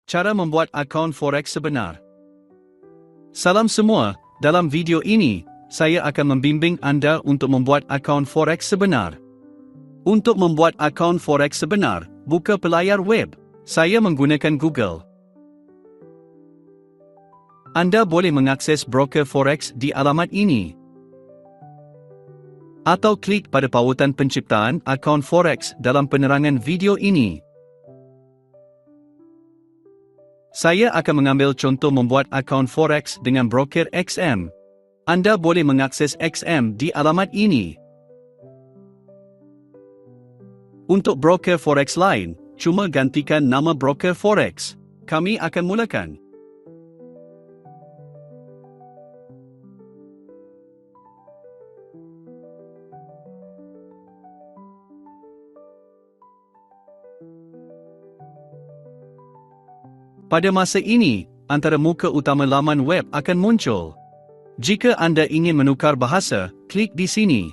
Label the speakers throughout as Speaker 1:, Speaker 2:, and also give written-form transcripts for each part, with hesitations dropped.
Speaker 1: Cara membuat akaun Forex sebenar. Salam semua, dalam video ini, saya akan membimbing anda untuk membuat akaun Forex sebenar. Untuk membuat akaun Forex sebenar, buka pelayar web. Saya menggunakan Google. Anda boleh mengakses broker Forex di alamat ini. Atau klik pada pautan penciptaan akaun Forex dalam penerangan video ini. Saya akan mengambil contoh membuat akaun Forex dengan broker XM. Anda boleh mengakses XM di alamat ini. Untuk broker Forex lain, cuma gantikan nama broker Forex. Kami akan mulakan. Pada masa ini, antara muka utama laman web akan muncul. Jika anda ingin menukar bahasa, klik di sini.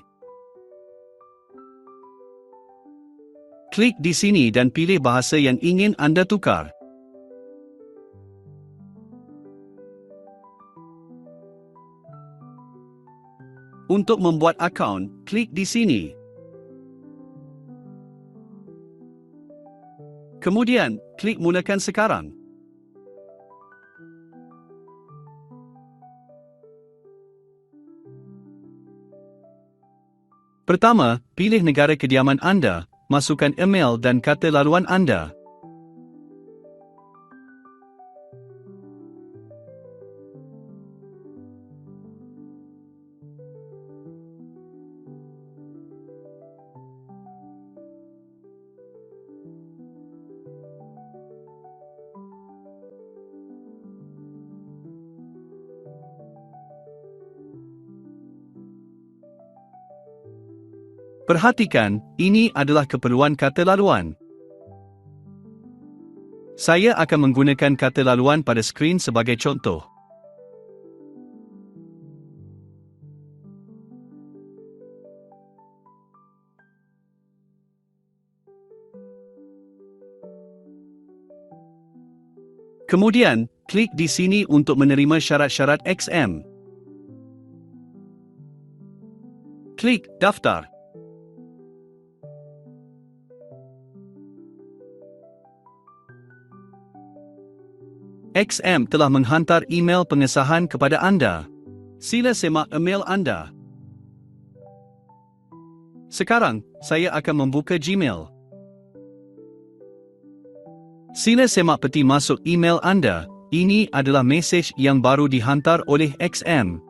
Speaker 1: Klik di sini dan pilih bahasa yang ingin anda tukar. Untuk membuat akaun, klik di sini. Kemudian, klik mulakan sekarang. Pertama, pilih negara kediaman anda, masukkan email dan kata laluan anda. Perhatikan, ini adalah keperluan kata laluan. Saya akan menggunakan kata laluan pada skrin sebagai contoh. Kemudian, klik di sini untuk menerima syarat-syarat XM. Klik Daftar. XM telah menghantar email pengesahan kepada anda. Sila semak email anda. Sekarang, saya akan membuka Gmail. Sila semak peti masuk email anda. Ini adalah mesej yang baru dihantar oleh XM.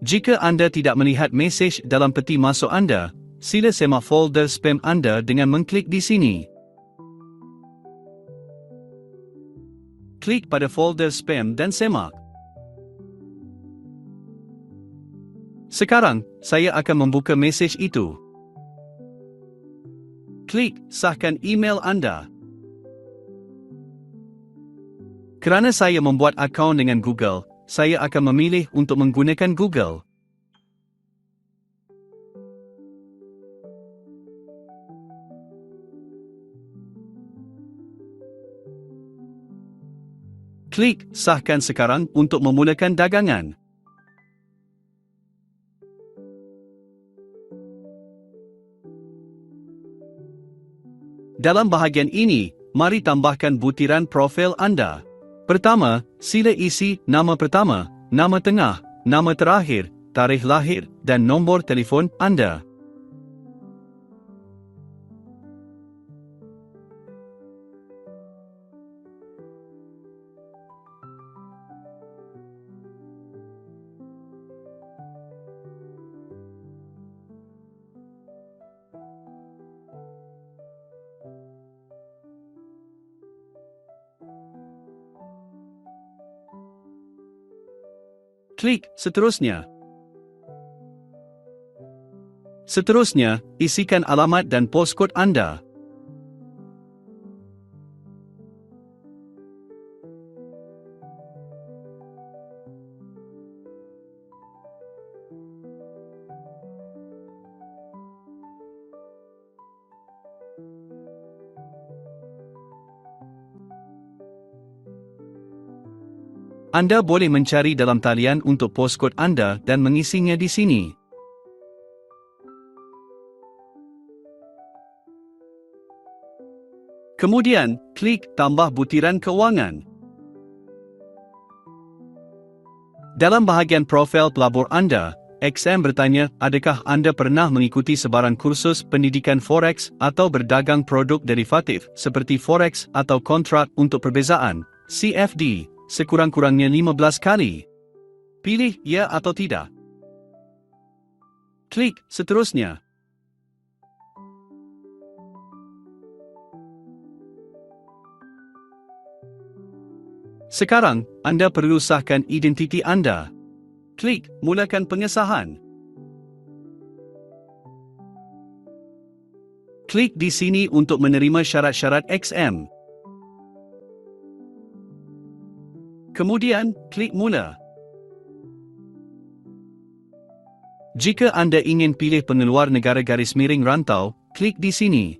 Speaker 1: Jika anda tidak melihat mesej dalam peti masuk anda, sila semak folder spam anda dengan mengklik di sini. Klik pada folder spam dan semak. Sekarang, saya akan membuka mesej itu. Klik sahkan email anda. Kerana saya membuat akaun dengan Google, saya akan memilih untuk menggunakan Google. Klik sahkan sekarang untuk memulakan dagangan. Dalam bahagian ini, mari tambahkan butiran profil anda. Pertama, sila isi nama pertama, nama tengah, nama terakhir, tarikh lahir dan nombor telefon anda. Klik seterusnya. Seterusnya, isikan alamat dan poskod anda. Anda boleh mencari dalam talian untuk poskod anda dan mengisinya di sini. Kemudian, klik Tambah Butiran Kewangan. Dalam bahagian profil pelabur anda, XM bertanya, adakah anda pernah mengikuti sebarang kursus pendidikan Forex atau berdagang produk derivatif seperti Forex atau kontrak untuk perbezaan, CFD, sekurang-kurangnya 15 kali? Pilih ya atau tidak. Klik seterusnya. Sekarang, anda perlu sahkan identiti anda. Klik Mulakan pengesahan. Klik di sini untuk menerima syarat-syarat XM. Kemudian, klik Mula. Jika anda ingin pilih pengeluar negara garis miring rantau, klik di sini.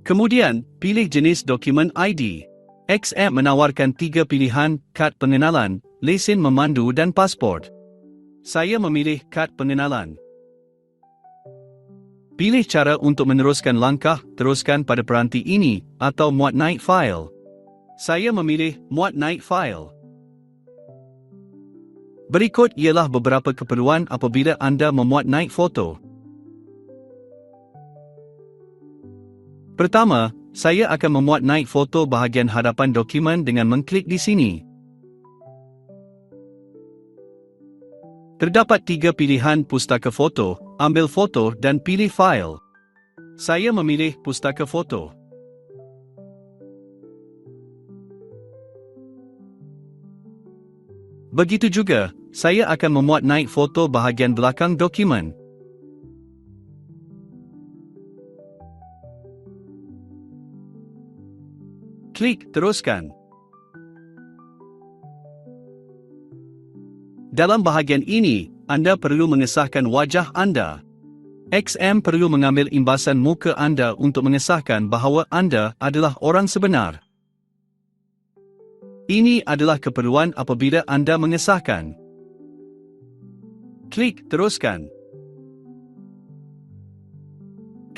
Speaker 1: Kemudian, pilih jenis dokumen ID. XM menawarkan 3 pilihan, kad pengenalan, lesen memandu dan pasport. Saya memilih kad pengenalan. Pilih cara untuk meneruskan langkah, teruskan pada peranti ini, atau muat naik fail. Saya memilih muat naik fail. Berikut ialah beberapa keperluan apabila anda memuat naik foto. Pertama, saya akan memuat naik foto bahagian hadapan dokumen dengan mengklik di sini. Terdapat 3 pilihan pustaka foto, ambil foto dan pilih fail. Saya memilih pustaka foto. Begitu juga, saya akan memuat naik foto bahagian belakang dokumen. Klik Teruskan. Dalam bahagian ini, anda perlu mengesahkan wajah anda. XM perlu mengambil imbasan muka anda untuk mengesahkan bahawa anda adalah orang sebenar. Ini adalah keperluan apabila anda mengesahkan. Klik Teruskan.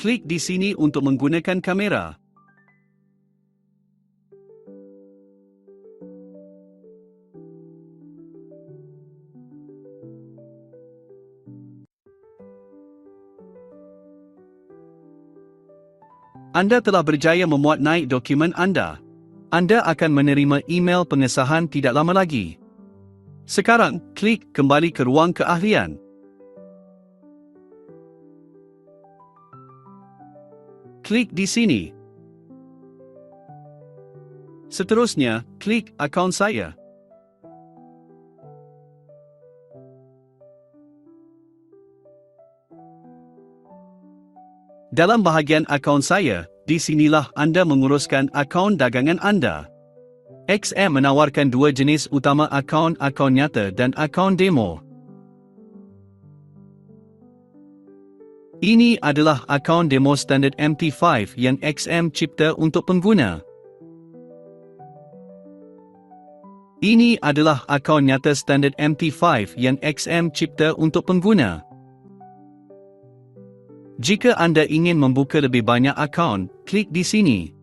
Speaker 1: Klik di sini untuk menggunakan kamera. Anda telah berjaya memuat naik dokumen anda. Anda akan menerima email pengesahan tidak lama lagi. Sekarang, klik kembali ke ruang keahlian. Klik di sini. Seterusnya, klik akaun saya. Dalam bahagian akaun saya, di sinilah anda menguruskan akaun dagangan anda. XM menawarkan 2 jenis utama akaun nyata dan akaun demo. Ini adalah akaun demo standard MT5 yang XM cipta untuk pengguna. Ini adalah akaun nyata standard MT5 yang XM cipta untuk pengguna. Jika anda ingin membuka lebih banyak akaun, klik di sini.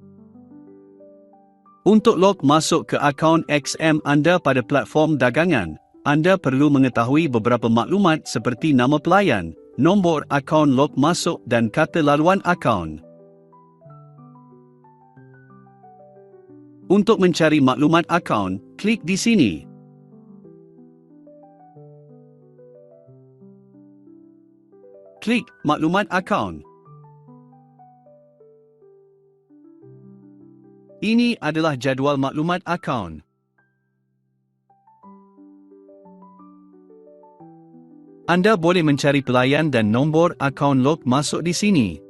Speaker 1: Untuk log masuk ke akaun XM anda pada platform dagangan, anda perlu mengetahui beberapa maklumat seperti nama pelayan, nombor akaun log masuk dan kata laluan akaun. Untuk mencari maklumat akaun, klik di sini. Klik Maklumat Akaun. Ini adalah jadual maklumat akaun. Anda boleh mencari pelayan dan nombor akaun log masuk di sini.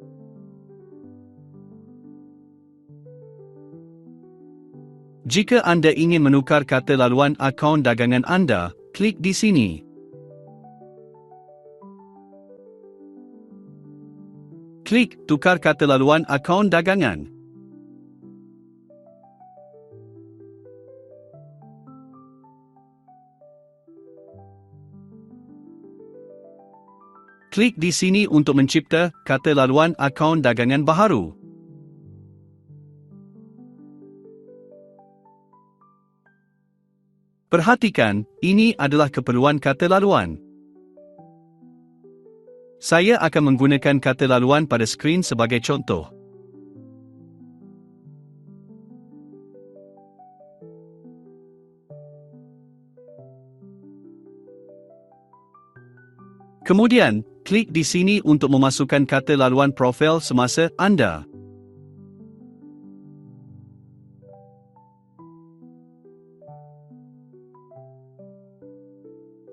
Speaker 1: Jika anda ingin menukar kata laluan akaun dagangan anda, klik di sini. Klik tukar kata laluan akaun dagangan. Klik di sini untuk mencipta kata laluan akaun dagangan baharu. Perhatikan, ini adalah keperluan kata laluan. Saya akan menggunakan kata laluan pada skrin sebagai contoh. Kemudian, klik di sini untuk memasukkan kata laluan profil semasa anda.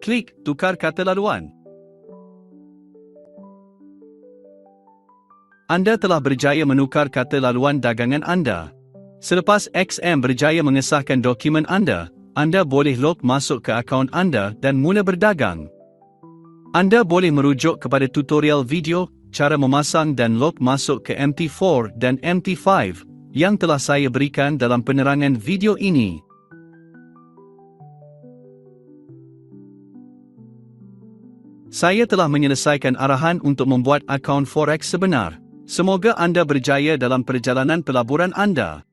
Speaker 1: Klik tukar kata laluan. Anda telah berjaya menukar kata laluan dagangan anda. Selepas XM berjaya mengesahkan dokumen anda boleh log masuk ke akaun anda dan mula berdagang. Anda boleh merujuk kepada tutorial video, cara memasang dan log masuk ke MT4 dan MT5 yang telah saya berikan dalam penerangan video ini. Saya telah menyelesaikan arahan untuk membuat akaun Forex sebenar. Semoga anda berjaya dalam perjalanan pelaburan anda.